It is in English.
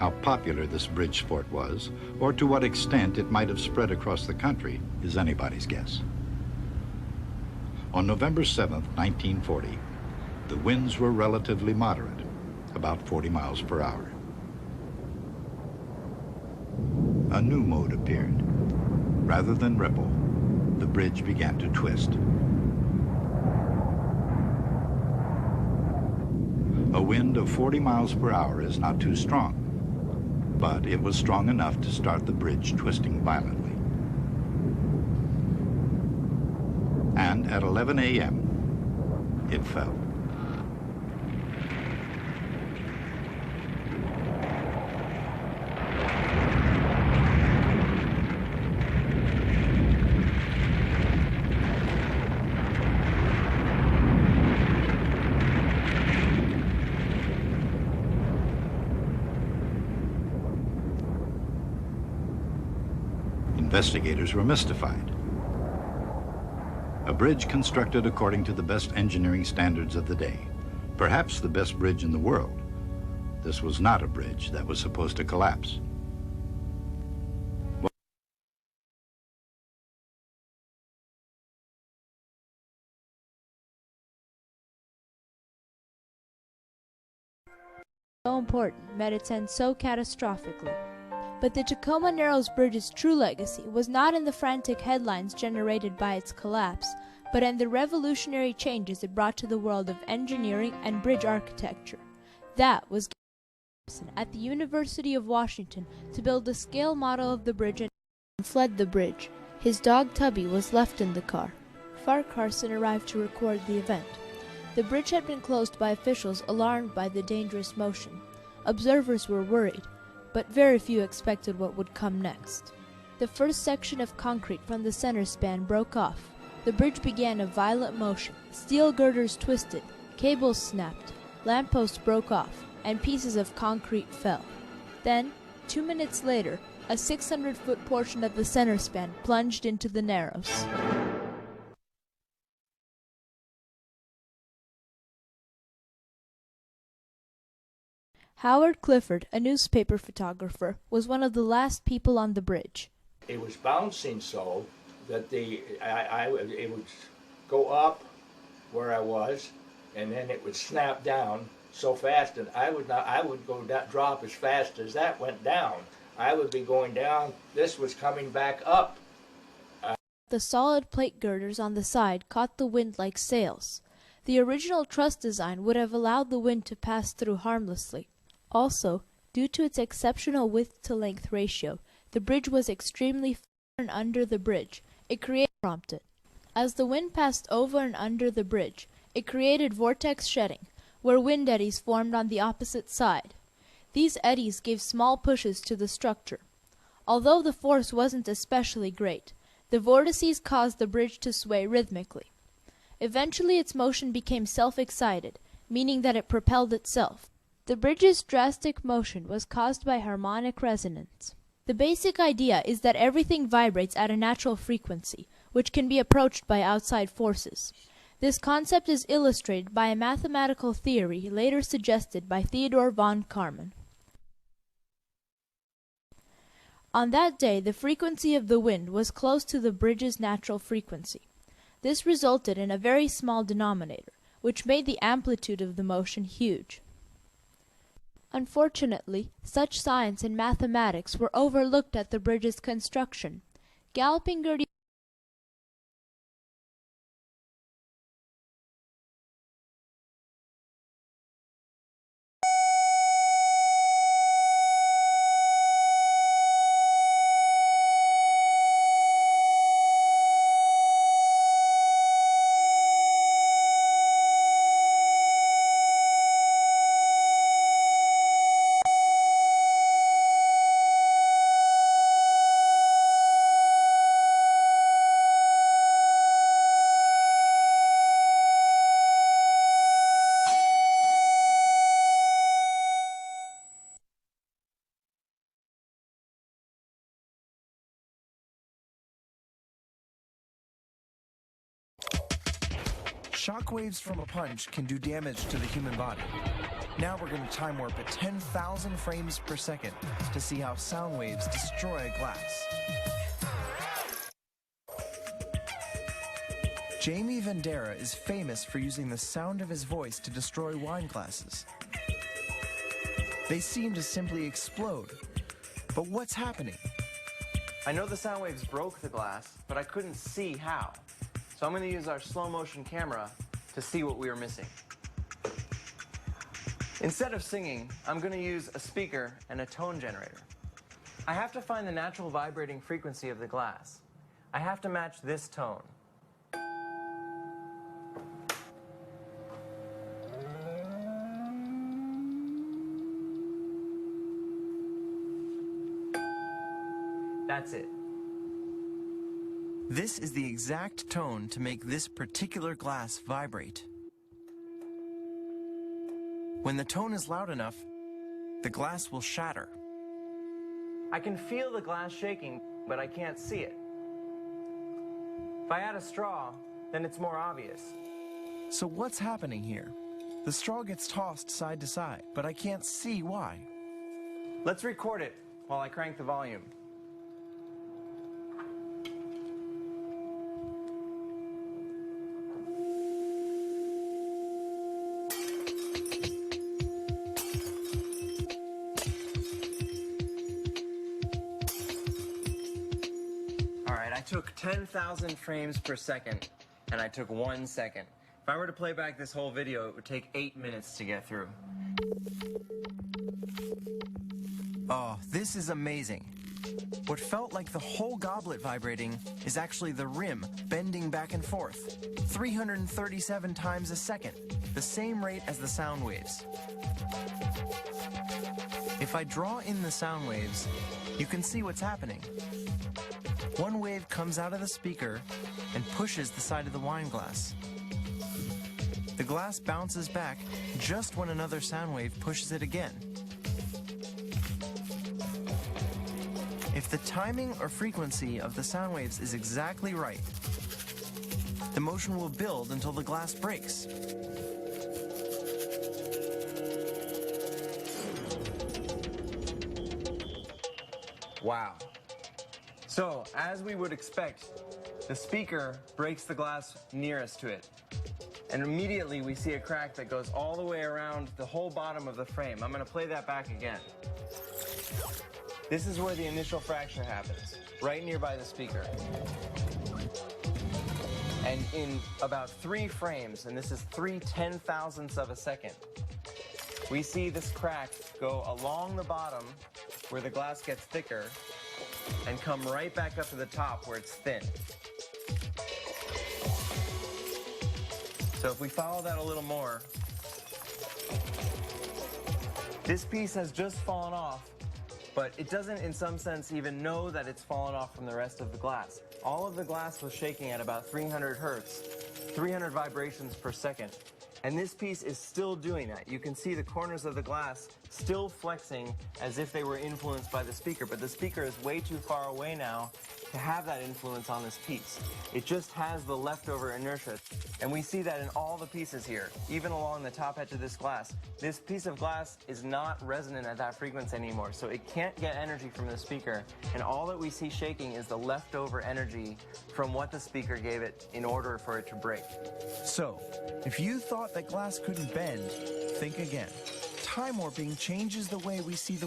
How popular this bridge sport was, or to what extent it might have spread across the country, is anybody's guess. On November 7th, 1940, the winds were relatively moderate, about 40 miles per hour. A new mode appeared. Rather than ripple, the bridge began to twist. A wind of 40 miles per hour is not too strong, but it was strong enough to start the bridge twisting violently. And at 11 a.m., it fell. Investigators were mystified. A bridge constructed according to the best engineering standards of the day, perhaps the best bridge in the world. This was not a bridge that was supposed to collapse. So important, met its end so catastrophically. But the Tacoma Narrows Bridge's true legacy was not in the frantic headlines generated by its collapse, but in the revolutionary changes it brought to the world of engineering and bridge architecture. That was at the University of Washington to build a scale model of the bridge and fled the bridge. His dog Tubby was left in the car. Farquharson arrived to record the event. The bridge had been closed by officials alarmed by the dangerous motion. Observers were worried, but very few expected what would come next. The first section of concrete from the center span broke off. The bridge began a violent motion. Steel girders twisted, cables snapped, lampposts broke off, and pieces of concrete fell. Then, 2 minutes later, a 600-foot portion of the center span plunged into the Narrows. Howard Clifford, a newspaper photographer, was one of the last people on the bridge. It was bouncing so that it would go up where I was, and then it would snap down so fast, and I would go drop as fast as that went down. I would be going down. This was coming back up. The solid plate girders on the side caught the wind like sails. The original truss design would have allowed the wind to pass through harmlessly. Also, due to its exceptional width-to-length ratio, the bridge was extremely far and under the bridge. It created prompted. As the wind passed over and under the bridge, it created vortex shedding, where wind eddies formed on the opposite side. These eddies gave small pushes to the structure. Although the force wasn't especially great, the vortices caused the bridge to sway rhythmically. Eventually its motion became self-excited, meaning that it propelled itself. The bridge's drastic motion was caused by harmonic resonance. The basic idea is that everything vibrates at a natural frequency, which can be approached by outside forces. This concept is illustrated by a mathematical theory later suggested by Theodore von Karman. On that day, the frequency of the wind was close to the bridge's natural frequency. This resulted in a very small denominator, which made the amplitude of the motion huge. Unfortunately, such science and mathematics were overlooked at the bridge's construction. Galloping Gertie Shockwaves from a punch can do damage to the human body. Now we're going to time warp at 10,000 frames per second to see how sound waves destroy glass. Jamie Vendera is famous for using the sound of his voice to destroy wine glasses. They seem to simply explode. But what's happening? I know the sound waves broke the glass, but I couldn't see how. So I'm going to use our slow motion camera to see what we were missing. Instead of singing, I'm going to use a speaker and a tone generator. I have to find the natural vibrating frequency of the glass. I have to match this tone. That's it. This is the exact tone to make this particular glass vibrate. When the tone is loud enough, the glass will shatter. I can feel the glass shaking, but I can't see it. If I add a straw, then it's more obvious. So what's happening here? The straw gets tossed side to side, but I can't see why. Let's record it while I crank the volume. I took 10,000 frames per second, and I took 1 second. If I were to play back this whole video, it would take 8 minutes to get through. Oh, this is amazing. What felt like the whole goblet vibrating is actually the rim bending back and forth, 337 times a second, the same rate as the sound waves. If I draw in the sound waves, you can see what's happening. One wave comes out of the speaker and pushes the side of the wine glass. The glass bounces back just when another sound wave pushes it again. If the timing or frequency of the sound waves is exactly right, the motion will build until the glass breaks. Wow. So, as we would expect, the speaker breaks the glass nearest to it. And immediately we see a crack that goes all the way around the whole bottom of the frame. I'm going to play that back again. This is where the initial fracture happens, right nearby the speaker. And in about 3 frames, and this is 3/10,000ths of a second, we see this crack go along the bottom where the glass gets thicker and come right back up to the top where it's thin. So if we follow that a little more, this piece has just fallen off, but it doesn't in some sense even know that it's fallen off from the rest of the glass. All of the glass was shaking at about 300 hertz, 300 vibrations per second. And this piece is still doing that. You can see the corners of the glass still flexing as if they were influenced by the speaker, but the speaker is way too far away now to have that influence on this piece. It just has the leftover inertia. And we see that in all the pieces here, even along the top edge of this glass. This piece of glass is not resonant at that frequency anymore, so it can't get energy from the speaker, and all that we see shaking is the leftover energy from what the speaker gave it in order for it to break. So, if you thought that glass couldn't bend, think again. Time warping changes the way we see the